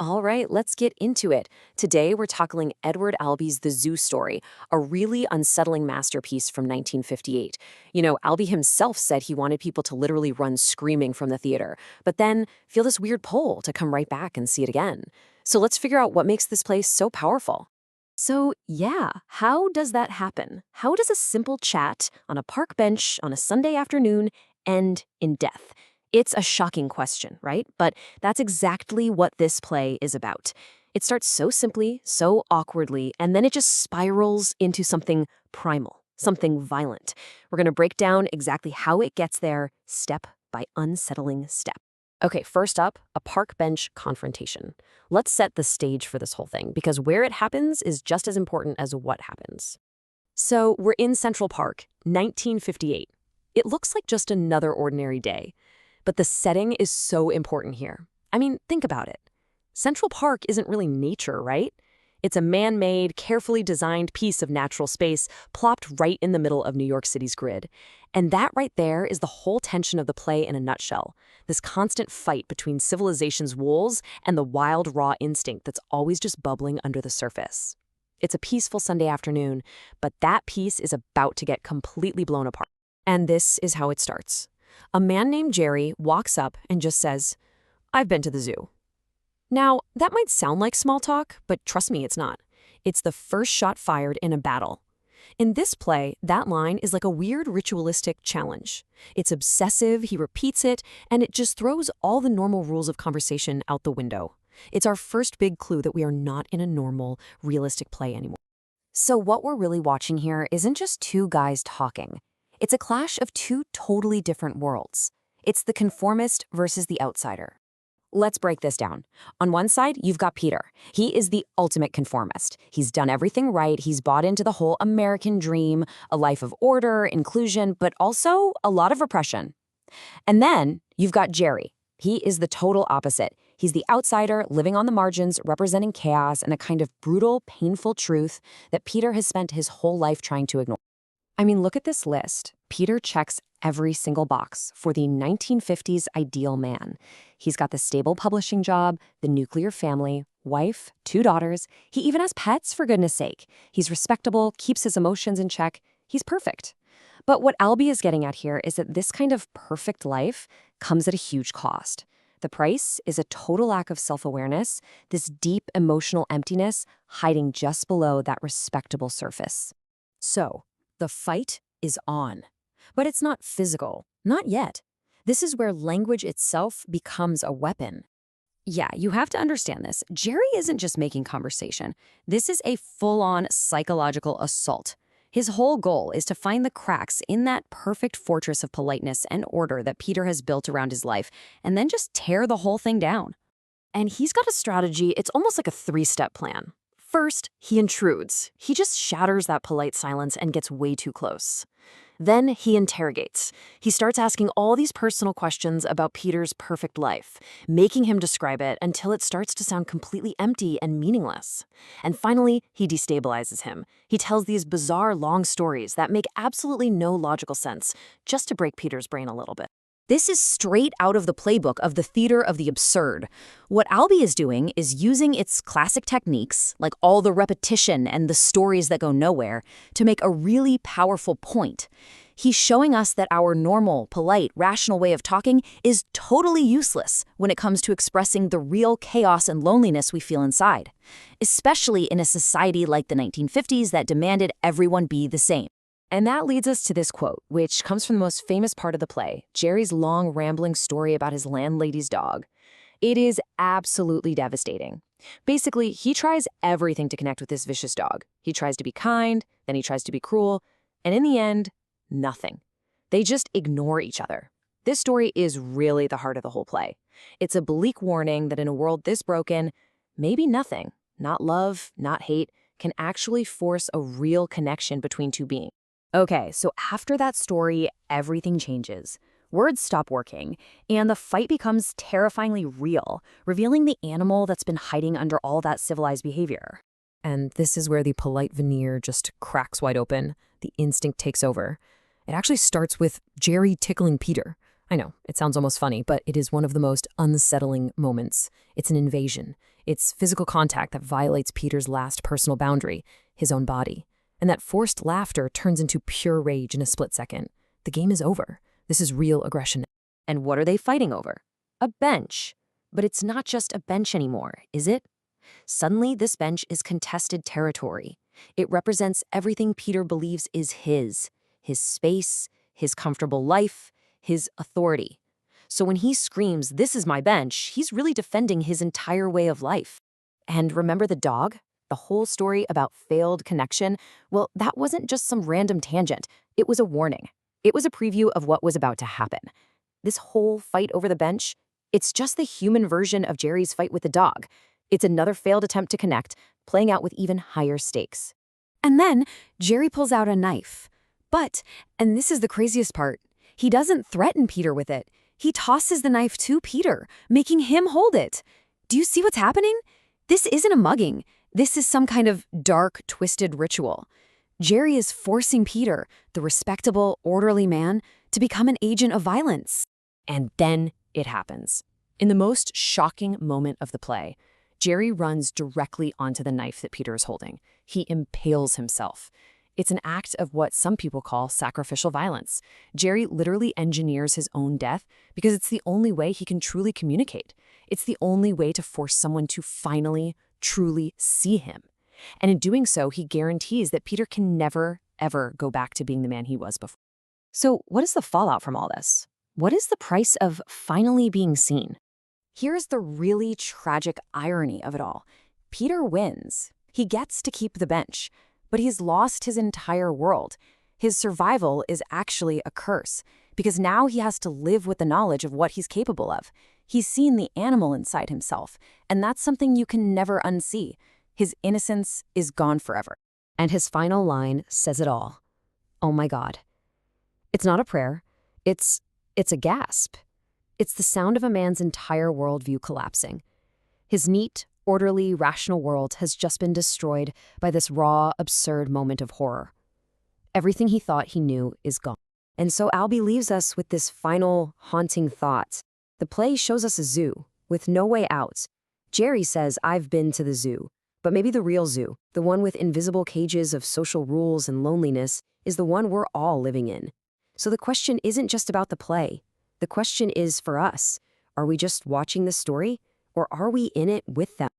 All right, let's get into it. Today, we're tackling Edward Albee's The Zoo Story, a really unsettling masterpiece from 1958. Albee himself said he wanted people to literally run screaming from the theater, but then feel this weird pull to come right back and see it again. So let's figure out what makes this play so powerful. So, yeah, how does that happen? How does a simple chat on a park bench on a Sunday afternoon end in death? It's a shocking question, right? But that's exactly what this play is about. It starts so simply, so awkwardly, and then it just spirals into something primal, something violent. We're going to break down exactly how it gets there, step by unsettling step. Okay, first up, a park bench confrontation. Let's set the stage for this whole thing, because where it happens is just as important as what happens. So, we're in Central Park, 1958. It looks like just another ordinary day. But the setting is so important here. I mean, think about it. Central Park isn't really nature, right? It's a man-made, carefully designed piece of natural space plopped right in the middle of New York City's grid. And that right there is the whole tension of the play in a nutshell. This constant fight between civilization's wolves and the wild, raw instinct that's always just bubbling under the surface. It's a peaceful Sunday afternoon, but that peace is about to get completely blown apart. And this is how it starts. A man named Jerry walks up and just says, "I've been to the zoo." Now, that might sound like small talk, but trust me, it's not. It's the first shot fired in a battle. In this play, that line is like a weird ritualistic challenge. It's obsessive, he repeats it, and it just throws all the normal rules of conversation out the window. It's our first big clue that we are not in a normal, realistic play anymore. So what we're really watching here isn't just two guys talking. It's a clash of two totally different worlds. It's the conformist versus the outsider. Let's break this down. On one side, you've got Peter. He is the ultimate conformist. He's done everything right. He's bought into the whole American dream, a life of order, inclusion, but also a lot of repression. And then you've got Jerry. He is the total opposite. He's the outsider, living on the margins, representing chaos and a kind of brutal, painful truth that Peter has spent his whole life trying to ignore. I mean, look at this list. Peter checks every single box for the 1950s ideal man. He's got the stable publishing job, the nuclear family, wife, 2 daughters. He even has pets, for goodness sake. He's respectable, keeps his emotions in check. He's perfect. But what Albee is getting at here is that this kind of perfect life comes at a huge cost. The price is a total lack of self-awareness, this deep emotional emptiness hiding just below that respectable surface. So, the fight is on. But it's not physical. Not yet. This is where language itself becomes a weapon. Yeah, you have to understand this. Jerry isn't just making conversation. This is a full-on psychological assault. His whole goal is to find the cracks in that perfect fortress of politeness and order that Peter has built around his life, and then just tear the whole thing down. And he's got a strategy. It's almost like a 3-step plan. First, he intrudes. He just shatters that polite silence and gets way too close. Then he interrogates. He starts asking all these personal questions about Peter's perfect life, making him describe it until it starts to sound completely empty and meaningless. And finally, he destabilizes him. He tells these bizarre long stories that make absolutely no logical sense, just to break Peter's brain a little bit. This is straight out of the playbook of the theater of the absurd. What Albee is doing is using its classic techniques, like all the repetition and the stories that go nowhere, to make a really powerful point. He's showing us that our normal, polite, rational way of talking is totally useless when it comes to expressing the real chaos and loneliness we feel inside, especially in a society like the 1950s that demanded everyone be the same. And that leads us to this quote, which comes from the most famous part of the play, Jerry's long, rambling story about his landlady's dog. It is absolutely devastating. Basically, he tries everything to connect with this vicious dog. He tries to be kind, then he tries to be cruel, and in the end, nothing. They just ignore each other. This story is really the heart of the whole play. It's a bleak warning that in a world this broken, maybe nothing, not love, not hate, can actually force a real connection between two beings. Okay, so after that story, everything changes. Words stop working, and the fight becomes terrifyingly real, revealing the animal that's been hiding under all that civilized behavior. And this is where the polite veneer just cracks wide open, the instinct takes over. It actually starts with Jerry tickling Peter. I know, it sounds almost funny, but it is one of the most unsettling moments. It's an invasion. It's physical contact that violates Peter's last personal boundary, his own body. And that forced laughter turns into pure rage in a split second. The game is over. This is real aggression. And what are they fighting over? A bench. But it's not just a bench anymore, is it? Suddenly, this bench is contested territory. It represents everything Peter believes is his space, his comfortable life, his authority. So when he screams, "This is my bench," he's really defending his entire way of life. And remember the dog? The whole story about failed connection? Well, that wasn't just some random tangent. It was a warning. It was a preview of what was about to happen. This whole fight over the bench, it's just the human version of Jerry's fight with the dog. It's another failed attempt to connect, playing out with even higher stakes. And then Jerry pulls out a knife. But, and this is the craziest part, he doesn't threaten Peter with it. He tosses the knife to Peter, making him hold it. Do you see what's happening? This isn't a mugging. This is some kind of dark, twisted ritual. Jerry is forcing Peter, the respectable, orderly man, to become an agent of violence. And then it happens. In the most shocking moment of the play, Jerry runs directly onto the knife that Peter is holding. He impales himself. It's an act of what some people call sacrificial violence. Jerry literally engineers his own death because it's the only way he can truly communicate. It's the only way to force someone to finally, truly see him. And in doing so, he guarantees that Peter can never, ever go back to being the man he was before. So what is the fallout from all this? What is the price of finally being seen? Here's the really tragic irony of it all. Peter wins. He gets to keep the bench, but he's lost his entire world. His survival is actually a curse, because now he has to live with the knowledge of what he's capable of. He's seen the animal inside himself, and that's something you can never unsee. His innocence is gone forever. And his final line says it all. Oh my God. It's not a prayer. It's a gasp. It's the sound of a man's entire worldview collapsing. His neat, orderly, rational world has just been destroyed by this raw, absurd moment of horror. Everything he thought he knew is gone. And so Albee leaves us with this final, haunting thought. The play shows us a zoo, with no way out. Jerry says, "I've been to the zoo." But maybe the real zoo, the one with invisible cages of social rules and loneliness, is the one we're all living in. So the question isn't just about the play. The question is for us, are we just watching the story, or are we in it with them?